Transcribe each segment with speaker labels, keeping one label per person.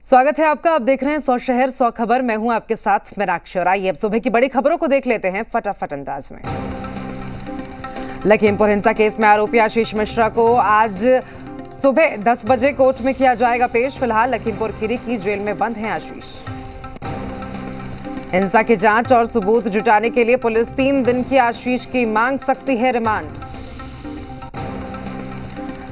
Speaker 1: स्वागत है आपका। आप देख रहे हैं 100 शहर 100 खबर। मैं हूं आपके साथ मीनाक्षी और आइए अब सुबह की बड़ी खबरों को देख लेते हैं फटाफट अंदाज में। लखीमपुर हिंसा केस में आरोपी आशीष मिश्रा को आज सुबह 10 बजे कोर्ट में किया जाएगा पेश। फिलहाल लखीमपुर खीरी की जेल में बंद हैं आशीष। हिंसा की जांच और सबूत जुटाने के लिए पुलिस 3 दिन की आशीष की मांग सकती है रिमांड।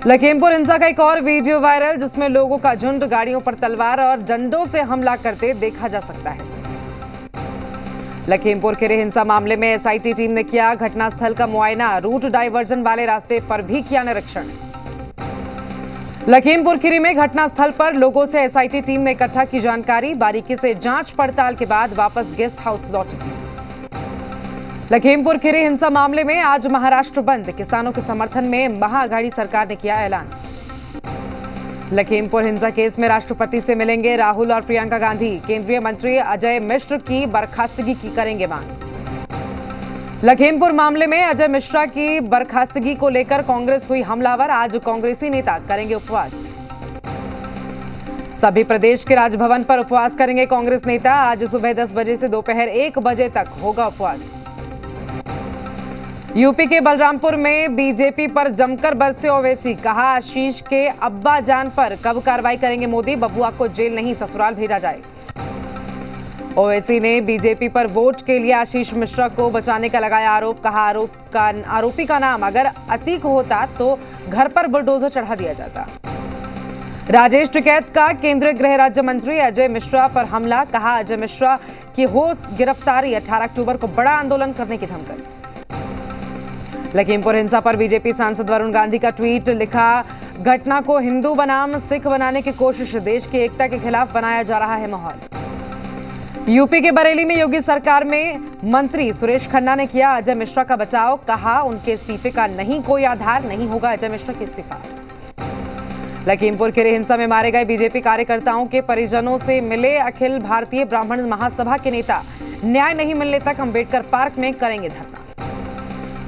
Speaker 1: लखीमपुर हिंसा का एक और वीडियो वायरल, जिसमें लोगों का झुंड गाड़ियों पर तलवार और डंडों से हमला करते देखा जा सकता है। लखीमपुर खीरी हिंसा मामले में एसआईटी टीम ने किया घटनास्थल का मुआयना। रूट डायवर्जन वाले रास्ते पर भी किया निरीक्षण। लखीमपुर खीरी में घटनास्थल पर लोगों से एसआईटी टीम ने इकट्ठा की जानकारी। बारीकी से जांच पड़ताल के बाद वापस गेस्ट हाउस लौटी टीम। लखीमपुर खीरी हिंसा मामले में आज महाराष्ट्र बंद। किसानों के समर्थन में महाअघाड़ी सरकार ने किया ऐलान। लखीमपुर हिंसा केस में राष्ट्रपति से मिलेंगे राहुल और प्रियंका गांधी। केंद्रीय मंत्री अजय मिश्र की बर्खास्तगी की करेंगे मांग। लखीमपुर मामले में अजय मिश्रा की बर्खास्तगी को लेकर कांग्रेस हुई हमलावर। आज कांग्रेसी नेता करेंगे उपवास। सभी प्रदेश के राजभवन पर उपवास करेंगे कांग्रेस नेता। आज सुबह 10 बजे से दोपहर 1 बजे तक होगा उपवास। यूपी के बलरामपुर में बीजेपी पर जमकर बरसे ओवैसी। कहा आशीष के अब्बा जान पर कब कार्रवाई करेंगे मोदी। बबुआ को जेल नहीं ससुराल भेजा जाए। ओवैसी ने बीजेपी पर वोट के लिए आशीष मिश्रा को बचाने का लगाया आरोप। कहा आरोपी का नाम अगर अतीक होता तो घर पर बुलडोजर चढ़ा दिया जाता। राजेश टिकैत का केंद्रीय गृह राज्य मंत्री अजय मिश्रा पर हमला। कहा अजय मिश्रा की हो गिरफ्तारी। 18 अक्टूबर को बड़ा आंदोलन करने की धमकी। लखीमपुर हिंसा पर बीजेपी सांसद वरुण गांधी का ट्वीट। लिखा घटना को हिंदू बनाम सिख बनाने की कोशिश। देश की एकता के खिलाफ बनाया जा रहा है माहौल। यूपी के बरेली में योगी सरकार में मंत्री सुरेश खन्ना ने किया अजय मिश्रा का बचाव। कहा उनके इस्तीफे का नहीं कोई आधार, नहीं होगा अजय मिश्रा का इस्तीफा। लखीमपुर खीरी हिंसा में मारे गए बीजेपी कार्यकर्ताओं के परिजनों से मिले अखिल भारतीय ब्राह्मण महासभा के नेता। न्याय नहीं मिलने तक अंबेडकर पार्क में करेंगे धरना।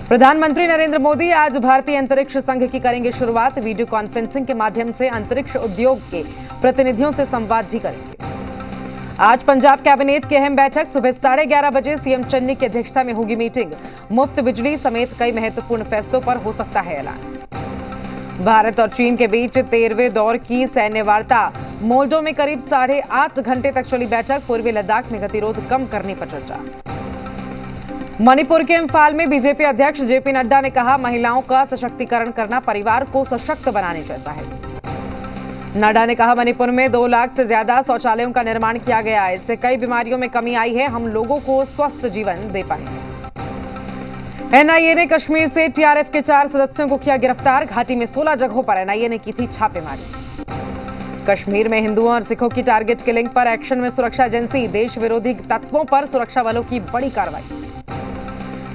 Speaker 1: प्रधानमंत्री नरेंद्र मोदी आज भारतीय अंतरिक्ष संघ की करेंगे शुरुआत। वीडियो कॉन्फ्रेंसिंग के माध्यम से अंतरिक्ष उद्योग के प्रतिनिधियों से संवाद भी करेंगे। आज पंजाब कैबिनेट की अहम बैठक। सुबह 11:30 बजे सीएम चन्नी की अध्यक्षता में होगी मीटिंग। मुफ्त बिजली समेत कई महत्वपूर्ण फैसलों पर हो सकता है ऐलान। भारत और चीन के बीच 13वें दौर की सैन्य वार्ता। मोल्डो में करीब 8.5 घंटे तक चली बैठक। पूर्वी लद्दाख में गतिरोध कम करने पर चर्चा। मणिपुर के इम्फाल में बीजेपी अध्यक्ष जेपी नड्डा ने कहा महिलाओं का सशक्तिकरण करना परिवार को सशक्त बनाने जैसा है। नड्डा ने कहा मणिपुर में 2 लाख से ज्यादा शौचालयों का निर्माण किया गया है। इससे कई बीमारियों में कमी आई है। हम लोगों को स्वस्थ जीवन दे पाएंगे। एनआईए ने कश्मीर से टीआरएफ के 4 सदस्यों को किया गिरफ्तार। घाटी में 16 जगहों पर एनआईए ने की थी छापेमारी। कश्मीर में हिंदुओं और सिखों की टारगेट किलिंग पर एक्शन में सुरक्षा एजेंसी। देश विरोधी तत्वों पर सुरक्षा बलों की बड़ी कार्रवाई।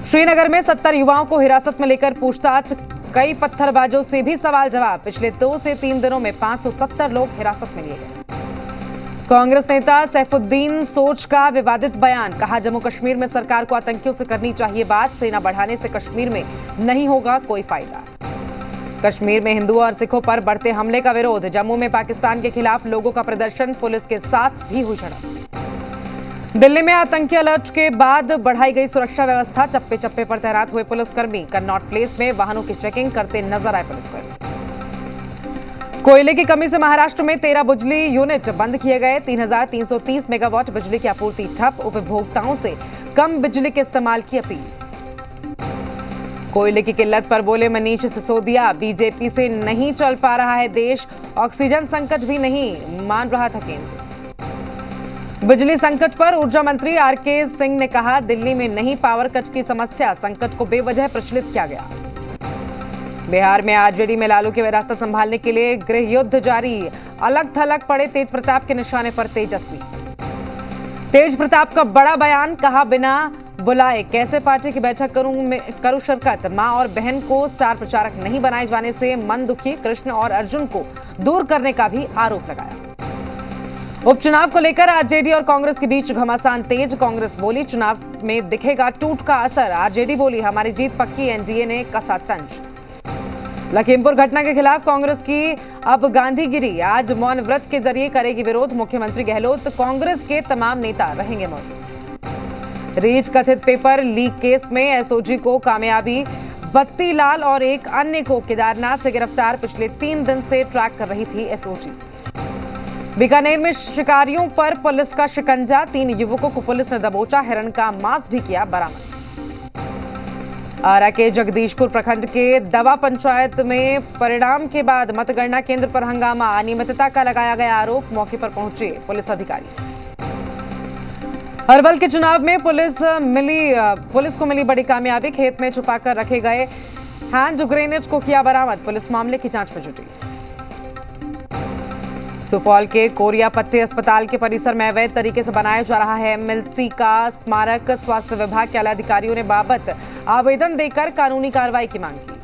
Speaker 1: श्रीनगर में 70 युवाओं को हिरासत में लेकर पूछताछ। कई पत्थरबाजों से भी सवाल जवाब। पिछले 2 से 3 दिनों में 570 लोग हिरासत में लिए गए। कांग्रेस नेता सैफुद्दीन सोच का विवादित बयान। कहा जम्मू कश्मीर में सरकार को आतंकियों से करनी चाहिए बात। सेना बढ़ाने से कश्मीर में नहीं होगा कोई फायदा। कश्मीर में हिंदुओं और सिखों पर बढ़ते हमले का विरोध। जम्मू में पाकिस्तान के खिलाफ लोगों का प्रदर्शन। पुलिस के साथ भी हुई झड़प। दिल्ली में आतंकी अलर्ट के बाद बढ़ाई गई सुरक्षा व्यवस्था। चप्पे चप्पे पर तैनात हुए पुलिसकर्मी। कन्नॉट प्लेस में वाहनों की चेकिंग करते नजर आए पुलिसकर्मी। कोयले की कमी से महाराष्ट्र में 13 बिजली यूनिट बंद किए गए। 3330 मेगावाट बिजली की आपूर्ति ठप। उपभोक्ताओं से कम बिजली के इस्तेमाल की अपील। कोयले की किल्लत पर बोले मनीष सिसोदिया। बीजेपी से नहीं चल पा रहा है देश। ऑक्सीजन संकट भी नहीं मान रहा था केंद्र। बिजली संकट पर ऊर्जा मंत्री आरके सिंह ने कहा दिल्ली में नहीं पावर कट की समस्या। संकट को बेवजह प्रचलित किया गया। बिहार में आरजेडी में लालू की विरासत संभालने के लिए गृह युद्ध जारी। अलग थलग पड़े तेज प्रताप के निशाने पर तेजस्वी। तेज प्रताप का बड़ा बयान। कहा बिना बुलाए कैसे पार्टी की बैठक करूं शिरकत। मां और बहन को स्टार प्रचारक नहीं बनाए जाने से मन दुखी। कृष्ण और अर्जुन को दूर करने का भी आरोप लगाया। उपचुनाव को लेकर आरजेडी और कांग्रेस के बीच घमासान तेज। कांग्रेस बोली चुनाव में दिखेगा टूट का असर। आरजेडी बोली हमारी जीत पक्की। एनडीए ने कसा तंज। लखीमपुर घटना के खिलाफ कांग्रेस की अब गांधीगिरी। आज मौन व्रत के जरिए करेगी विरोध मुख्यमंत्री गहलोत। कांग्रेस के तमाम नेता रहेंगे मौजूद। रीच कथित पेपर लीक केस में एसओजी को कामयाबी। बत्ती लाल और एक अन्य को केदारनाथ से गिरफ्तार। पिछले 3 दिन से ट्रैक कर रही थी एसओजी। बीकानेर में शिकारियों पर पुलिस का शिकंजा। 3 युवकों को पुलिस ने दबोचा। हिरण का मांस भी किया बरामद। आरा के जगदीशपुर प्रखंड के दवा पंचायत में परिणाम के बाद मतगणना केंद्र पर हंगामा। अनियमितता का लगाया गया आरोप। मौके पर पहुंचे पुलिस अधिकारी। अरवल के चुनाव में पुलिस को मिली बड़ी कामयाबी। खेत में छुपाकर रखे गए हैंड ग्रेनेड को किया बरामद। पुलिस मामले की जांच में जुटी। सुपौल के कोरियापट्टी अस्पताल के परिसर में अवैध तरीके से बनाया जा रहा है एमएलसी का स्मारक। स्वास्थ्य विभाग के आला अधिकारियों ने बाबत आवेदन देकर कानूनी कार्रवाई की मांग की।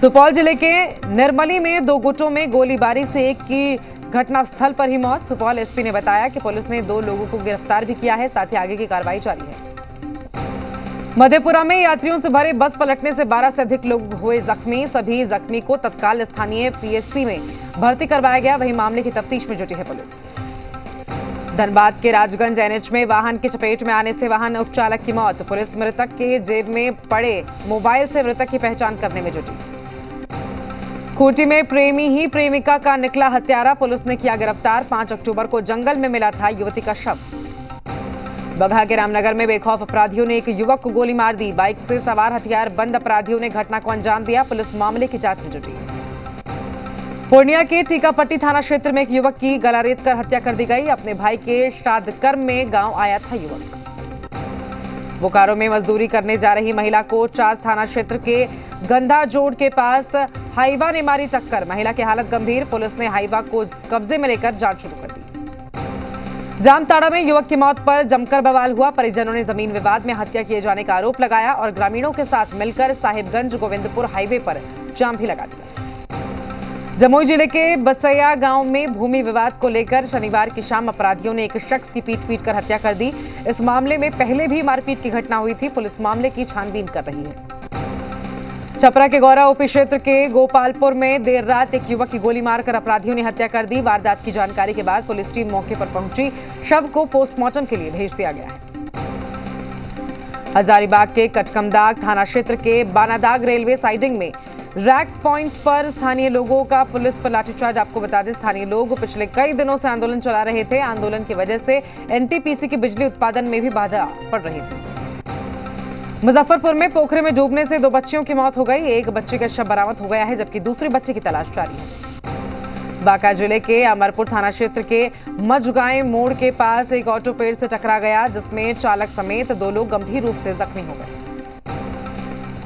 Speaker 1: सुपौल जिले के निर्मली में 2 गुटों में गोलीबारी से एक की घटनास्थल पर ही मौत। सुपौल एसपी ने बताया कि पुलिस ने 2 लोगों को गिरफ्तार भी किया है। साथ ही आगे की कार्रवाई जारी है। मधेपुरा में यात्रियों से भरे बस पलटने से 12 से अधिक लोग हुए जख्मी। सभी जख्मी को तत्काल स्थानीय पीएचसी में भर्ती करवाया गया। वहीं मामले की तफ्तीश में जुटी है पुलिस। धनबाद के राजगंज एनएच में वाहन की चपेट में आने से वाहन उपचालक की मौत। पुलिस मृतक के जेब में पड़े मोबाइल से मृतक की पहचान करने में जुटी। खूंटी में प्रेमी ही प्रेमिका का निकला हत्यारा। पुलिस ने किया गिरफ्तार। 5 अक्टूबर को जंगल में मिला था युवती का शव। बगहा के रामनगर में बेखौफ अपराधियों ने एक युवक को गोली मार दी। बाइक से सवार हथियार बंद अपराधियों ने घटना को अंजाम दिया। पुलिस मामले की जांच में जुटी। पूर्णिया के टीकापट्टी थाना क्षेत्र में एक युवक की गला रेत कर हत्या कर दी गई। अपने भाई के श्राद्ध कर्म में गांव आया था युवक। बोकारो में मजदूरी करने जा रही महिला को चास थाना क्षेत्र के गंधा जोड़ के पास हाईवा ने मारी टक्कर। महिला की हालत गंभीर। पुलिस ने हाईवा को कब्जे में लेकर जांच शुरू कर दी। जामताड़ा में युवक की मौत पर जमकर बवाल हुआ। परिजनों ने जमीन विवाद में हत्या किए जाने का आरोप लगाया और ग्रामीणों के साथ मिलकर साहिबगंज गोविंदपुर हाईवे पर जाम भी लगा दिया। जमुई जिले के बसैया गांव में भूमि विवाद को लेकर शनिवार की शाम अपराधियों ने एक शख्स की पीट कर हत्या कर दी। इस मामले में पहले भी मारपीट की घटना हुई थी। पुलिस मामले की छानबीन कर रही है। छपरा के गौरा ओपी क्षेत्र के गोपालपुर में देर रात एक युवक की गोली मारकर अपराधियों ने हत्या कर दी। वारदात की जानकारी के बाद पुलिस टीम मौके पर पहुंची। शव को पोस्टमार्टम के लिए भेज दिया गया है। हजारीबाग के कटकमदाग थाना क्षेत्र के बानादाग रेलवे साइडिंग में रैक पॉइंट पर स्थानीय लोगों का पुलिस पर लाठीचार्ज। आपको बता दें, स्थानीय लोग पिछले कई दिनों से आंदोलन चला रहे थे। आंदोलन की वजह से एनटीपीसी की बिजली उत्पादन में भी बाधा पड़ रही थी। मुजफ्फरपुर में पोखरे में डूबने से 2 बच्चियों की मौत हो गई। एक बच्चे का शव बरामद हो गया है जबकि दूसरे बच्चे की तलाश जारी है। बांका जिले के अमरपुर थाना क्षेत्र के मजगांव मोड़ के पास एक ऑटो पेड़ से टकरा गया जिसमें चालक समेत 2 लोग गंभीर रूप से जख्मी हो गए।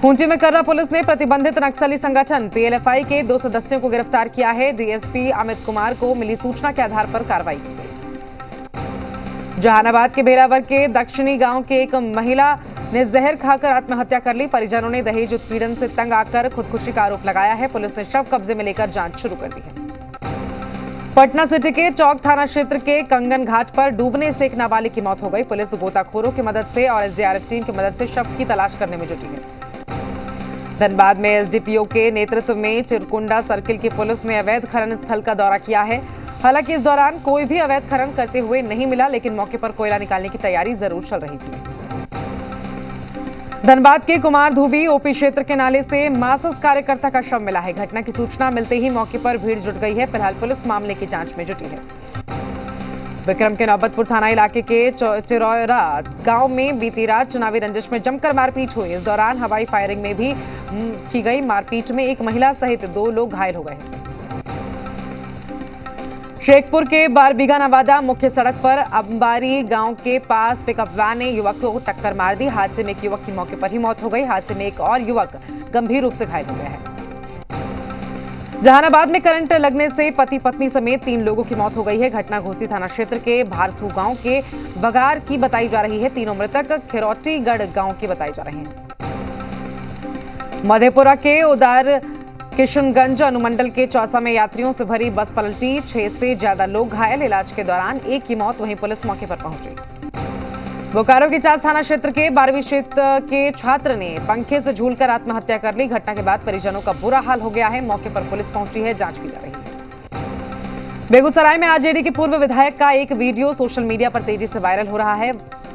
Speaker 1: खूंटी में कर्रा पुलिस ने प्रतिबंधित नक्सली संगठन पीएलएफआई के 2 सदस्यों को गिरफ्तार किया है। डीएसपी अमित कुमार को मिली सूचना के आधार पर कार्रवाई की गई। जहानाबाद के भेरावर के दक्षिणी गांव के एक महिला ने जहर खाकर आत्महत्या कर ली। परिजनों ने दहेज उत्पीड़न से तंग आकर खुदकुशी का आरोप लगाया है। पुलिस ने शव कब्जे में लेकर जांच शुरू कर दी है। पटना सिटी के चौक थाना क्षेत्र के कंगन घाट पर डूबने से एक नाबालिग की मौत हो गई। पुलिस गोताखोरों की मदद से और एसडीआरएफ टीम की मदद से शव की तलाश करने में जुटी है। धनबाद में एसडीपीओ के नेतृत्व में चिरकुंडा सर्किल की पुलिस ने अवैध खनन स्थल का दौरा किया है। हालांकि इस दौरान कोई भी अवैध खनन करते हुए नहीं मिला, लेकिन मौके पर कोयला निकालने की तैयारी जरूर चल रही थी। धनबाद के कुमार धूबी ओपी क्षेत्र के नाले से मार्क्सिस्ट कार्यकर्ता का शव मिला है। घटना की सूचना मिलते ही मौके पर भीड़ जुट गई है। फिलहाल पुलिस मामले की जांच में जुटी है। विक्रम के नौबतपुर थाना इलाके के चिरौरा गांव में बीती रात चुनावी रंजिश में जमकर मारपीट हुई। इस दौरान हवाई फायरिंग में भी की गई। मारपीट में एक महिला सहित 2 लोग घायल हो गए। शेखपुर के बारबीघा नवादा मुख्य सड़क पर अंबारी गांव के पास पिकअप वैन ने युवक को टक्कर मार दी। हादसे में एक युवक की मौके पर ही मौत हो गई। हादसे में एक और युवक गंभीर रूप से घायल हो गया है। जहानाबाद में करंट लगने से पति पत्नी समेत 3 लोगों की मौत हो गई है। घटना घोसी थाना क्षेत्र के भारथू गांव के बगार की बताई जा रही है। तीनों मृतक खिरौटीगढ़ गांव के बताए जा रहे हैं। मधेपुरा के उदार किशनगंज अनुमंडल के चौसा में यात्रियों से भरी बस पलटी। 6 से ज्यादा लोग घायल। इलाज के दौरान एक की मौत। वहीं पुलिस मौके पर पहुंची। बोकारो के चास थाना क्षेत्र के 12वीं क्षेत्र के छात्र ने पंखे से झूलकर आत्महत्या कर ली। घटना के बाद परिजनों का बुरा हाल हो गया है। मौके पर पुलिस पहुंची है, जांच की जा रही है। बेगूसराय में आरजेडी के पूर्व विधायक का एक वीडियो सोशल मीडिया पर तेजी से वायरल हो रहा है।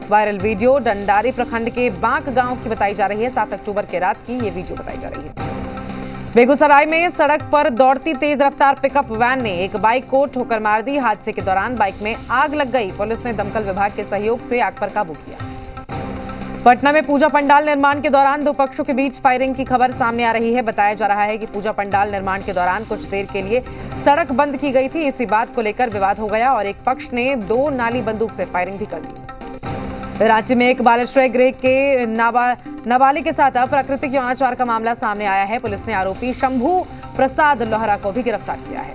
Speaker 1: वायरल वीडियो डंडारी प्रखंड के बांक गांव की बताई जा रही है। 7 अक्टूबर की रात की ये वीडियो बताई जा रही है। बेगूसराय में सड़क पर दौड़ती तेज रफ्तार पिकअप वैन ने एक बाइक को ठोकर मार दी। हादसे के दौरान बाइक में आग लग गई। पुलिस ने दमकल विभाग के सहयोग से आग पर काबू किया। पटना में पूजा पंडाल निर्माण के दौरान 2 पक्षों के बीच फायरिंग की खबर सामने आ रही है। बताया जा रहा है कि पूजा पंडाल निर्माण के दौरान कुछ देर के लिए सड़क बंद की गई थी। इसी बात को लेकर विवाद हो गया और एक पक्ष ने 2 नाली बंदूक से फायरिंग भी कर दी। रांची में एक बालाश्रय गृह के नाबालिग के साथ अप्राकृतिक यौनाचार का मामला सामने आया है। पुलिस ने आरोपी शंभू प्रसाद लोहरा को भी गिरफ्तार किया है।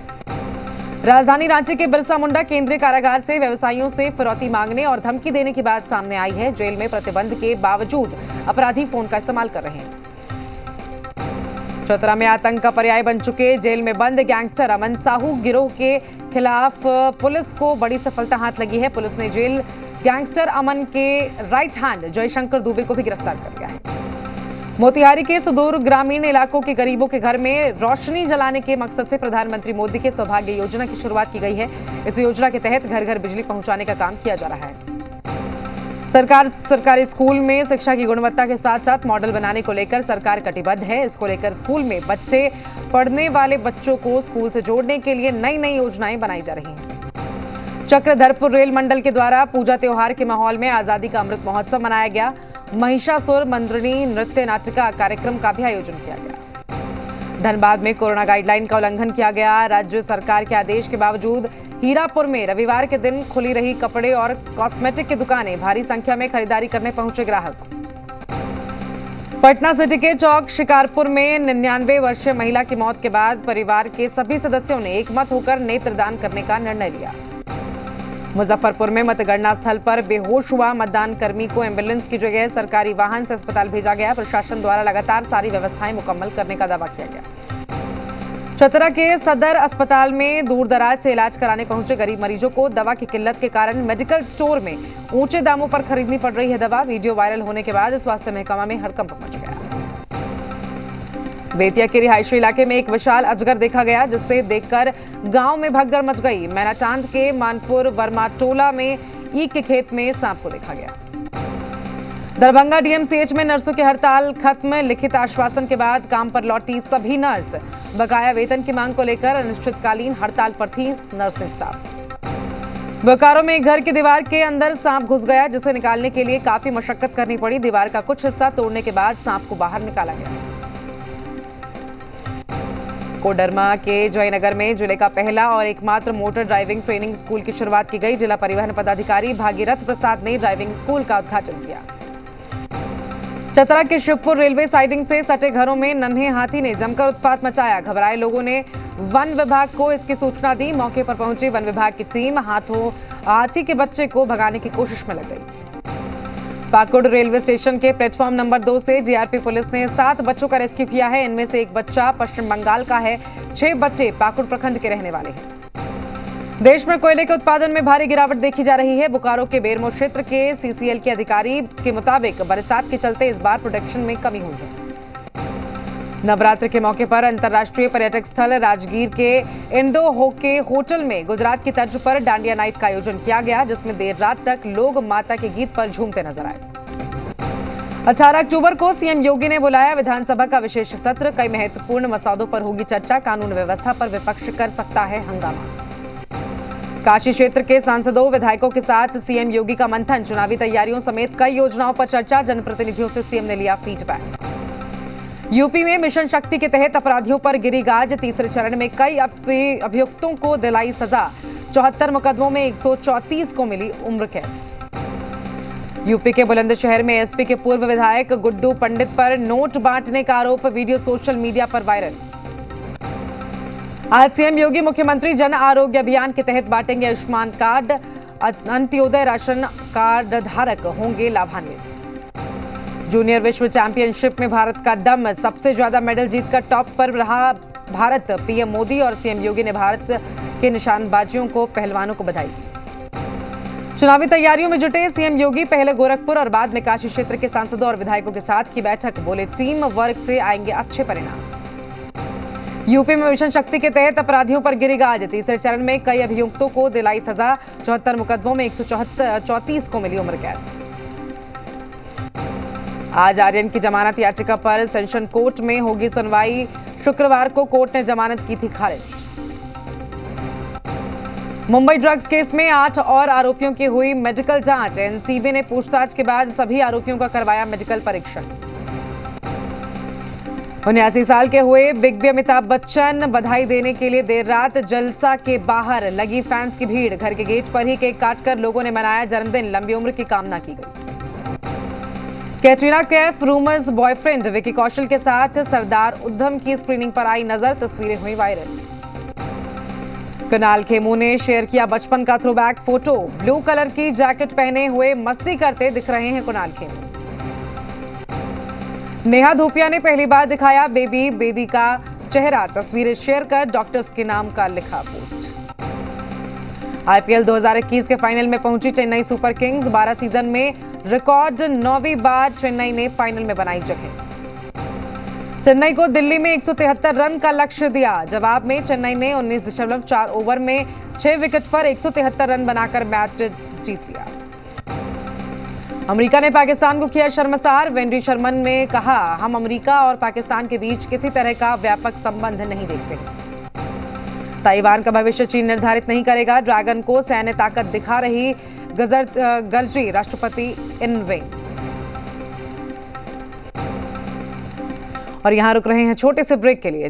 Speaker 1: राजधानी रांची के बिरसा मुंडा केंद्रीय कारागार से व्यवसायियों से फिरौती मांगने और धमकी देने की बात सामने आई है। जेल में प्रतिबंध के बावजूद अपराधी फोन का इस्तेमाल कर रहे हैं। चतरा में आतंक का पर्याय बन चुके जेल में बंद गैंगस्टर अमन साहू गिरोह के खिलाफ पुलिस को बड़ी सफलता हाथ लगी है। पुलिस ने जेल गैंगस्टर अमन के राइट हैंड जयशंकर दुबे को भी गिरफ्तार कर लिया है। मोतिहारी के सुदूर ग्रामीण इलाकों के गरीबों के घर में रोशनी जलाने के मकसद से प्रधानमंत्री मोदी के सौभाग्य योजना की शुरुआत की गई है। इस योजना के तहत घर घर बिजली पहुंचाने का काम किया जा रहा है। सरकारी स्कूल में शिक्षा की गुणवत्ता के साथ साथ मॉडल बनाने को लेकर सरकार कटिबद्ध है। इसको लेकर स्कूल में बच्चे पढ़ने वाले बच्चों को स्कूल से जोड़ने के लिए नई नई योजनाएं बनाई जा रही हैं। चक्रधरपुर रेल मंडल के द्वारा पूजा त्योहार के माहौल में आजादी का अमृत महोत्सव मनाया गया। महिषासुर मंद्रिनी नृत्य नाटिका कार्यक्रम का भी आयोजन किया गया। धनबाद में कोरोना गाइडलाइन का उल्लंघन किया गया। राज्य सरकार के आदेश के बावजूद हीरापुर में रविवार के दिन खुली रही कपड़े और कॉस्मेटिक की दुकानें। भारी संख्या में खरीदारी करने पहुंचे ग्राहक। पटना सिटी के चौक शिकारपुर में 99 वर्षीय महिला की मौत के बाद परिवार के सभी सदस्यों ने एकमत होकर नेत्रदान करने का निर्णय लिया। मुजफ्फरपुर में मतगणना स्थल पर बेहोश हुआ मतदान कर्मी को एम्बुलेंस की जगह सरकारी वाहन से अस्पताल भेजा गया। प्रशासन द्वारा लगातार सारी व्यवस्थाएं मुकम्मल करने का दावा किया गया। चतरा के सदर अस्पताल में दूर दराज से इलाज कराने पहुंचे गरीब मरीजों को दवा की किल्लत के कारण मेडिकल स्टोर में ऊंचे दामों पर खरीदनी पड़ रही है दवा। वीडियो वायरल होने के बाद स्वास्थ्य महकमा में हड़कंप मच गया। बेतिया के रिहायशी इलाके में एक विशाल अजगर देखा गया, जिससे देखकर गांव में भगदड़ मच गई। मैनाटांड के मानपुर वर्माटोला में ईख के खेत में सांप को देखा गया। दरभंगा डीएमसीएच में नर्सों की हड़ताल खत्म। लिखित आश्वासन के बाद काम पर लौटी सभी नर्स। बकाया वेतन की मांग को लेकर अनिश्चितकालीन हड़ताल पर थी नर्सिंग स्टाफ। बोकारो में एक घर की दीवार के अंदर सांप घुस गया, जिसे निकालने के लिए काफी मशक्कत करनी पड़ी। दीवार का कुछ हिस्सा तोड़ने के बाद सांप को बाहर निकाला गया। कोडरमा के जयनगर में जिले का पहला और एकमात्र मोटर ड्राइविंग ट्रेनिंग स्कूल की शुरुआत की गई। जिला परिवहन पदाधिकारी भागीरथ प्रसाद ने ड्राइविंग स्कूल का उद्घाटन किया। चतरा के शिवपुर रेलवे साइडिंग से सटे घरों में नन्हे हाथी ने जमकर उत्पात मचाया। घबराए लोगों ने वन विभाग को इसकी सूचना दी। मौके पर पहुंची वन विभाग की टीम हाथी के बच्चे को भगाने की कोशिश में लग गई। पाकुड़ रेलवे स्टेशन के प्लेटफॉर्म नंबर 2 से जीआरपी पुलिस ने 7 बच्चों का रेस्क्यू किया है। इनमें से एक बच्चा पश्चिम बंगाल का है। 6 बच्चे पाकुड़ प्रखंड के रहने वाले हैं। देश में कोयले के उत्पादन में भारी गिरावट देखी जा रही है। बोकारो के बेरमो क्षेत्र के सीसीएल के अधिकारी के मुताबिक बरसात के चलते इस बार प्रोडक्शन में कमी हुई है। नवरात्र के मौके पर अंतर्राष्ट्रीय पर्यटक स्थल राजगीर के इंडो होके होटल में गुजरात की तर्ज पर डांडिया नाइट का आयोजन किया गया, जिसमें देर रात तक लोग माता के गीत पर झूमते नजर आए। 18 अक्टूबर को सीएम योगी ने बुलाया विधानसभा का विशेष सत्र। कई महत्वपूर्ण मसौदों पर होगी चर्चा। कानून व्यवस्था पर विपक्ष कर सकता है हंगामा। काशी क्षेत्र के सांसदों विधायकों के साथ सीएम योगी का मंथन। चुनावी तैयारियों समेत कई योजनाओं पर चर्चा। जनप्रतिनिधियों से सीएम ने लिया फीडबैक। यूपी में मिशन शक्ति के तहत अपराधियों पर गिरी गाज। तीसरे चरण में कई अभियुक्तों को दिलाई सजा। 74 मुकदमों में 134 को मिली उम्र कैद। यूपी के बुलंदशहर में एसपी के पूर्व विधायक गुड्डू पंडित पर नोट बांटने का आरोप। वीडियो सोशल मीडिया पर वायरल। आज सीएम योगी मुख्यमंत्री जन आरोग्य अभियान के तहत बांटेंगे Ayushman card. Antyodaya ration card धारक होंगे लाभान्वित। जूनियर विश्व चैंपियनशिप में भारत का दम। सबसे ज्यादा मेडल जीतकर टॉप पर रहा भारत। पीएम मोदी और सीएम योगी ने भारत के निशानबाजियों को पहलवानों को बधाई दी। चुनावी तैयारियों में जुटे सीएम योगी पहले गोरखपुर और बाद में काशी क्षेत्र के सांसदों और विधायकों के साथ की बैठक। बोले टीम वर्क से आएंगे अच्छे परिणाम। यूपी में मिशन शक्ति के तहत अपराधियों पर गिरी गाज। तीसरे चरण में कई अभियुक्तों को दिलाई सजा। 74 मुकदमों में 134 को मिली उम्र कैद। आज आर्यन की जमानत याचिका पर सेशन कोर्ट में होगी सुनवाई। शुक्रवार को कोर्ट ने जमानत की थी खारिज। मुंबई ड्रग्स केस में 8 और आरोपियों की हुई मेडिकल जांच। एनसीबी ने पूछताछ के बाद सभी आरोपियों का करवाया मेडिकल परीक्षण। 79 साल के हुए बिग बी अमिताभ बच्चन। बधाई देने के लिए देर रात जलसा के बाहर लगी फैंस की भीड़। घर के गेट पर ही केक काटकर लोगों ने मनाया जन्मदिन। लंबी उम्र की कामना की गई। कैटरीना कैफ रूमर्स बॉयफ्रेंड विकी कौशल के साथ सरदार उद्धम की स्क्रीनिंग पर आई नजर। तस्वीरें हुई वायरल। कुणाल खेमू ने शेयर किया बचपन का थ्रोबैक फोटो। ब्लू कलर की जैकेट पहने हुए मस्ती करते दिख रहे हैं कुणाल खेमू। नेहा धूपिया ने पहली बार दिखाया बेबी बेदी का चेहरा। तस्वीरें शेयर कर डॉक्टर्स के नाम का लिखा पोस्ट। आईपीएल 2021 के फाइनल में पहुंची चेन्नई सुपर किंग्स। 12 सीजन में रिकॉर्ड 9वीं बार चेन्नई ने फाइनल में बनाई जगह। चेन्नई को दिल्ली में 173 रन का लक्ष्य दिया। जवाब में चेन्नई ने 19.4 ओवर में 6 विकेट पर 173 रन बनाकर मैच जीत लिया। अमेरिका ने पाकिस्तान को किया शर्मसार। वेंडी शर्मन ने कहा, हम अमेरिका और पाकिस्तान के बीच किसी तरह का व्यापक संबंध नहीं देखते। ताइवान का भविष्य चीन निर्धारित नहीं करेगा। ड्रैगन को सैन्य ताकत दिखा रही गरजी राष्ट्रपति इनवे। और यहां रुक रहे हैं छोटे से ब्रेक के लिए।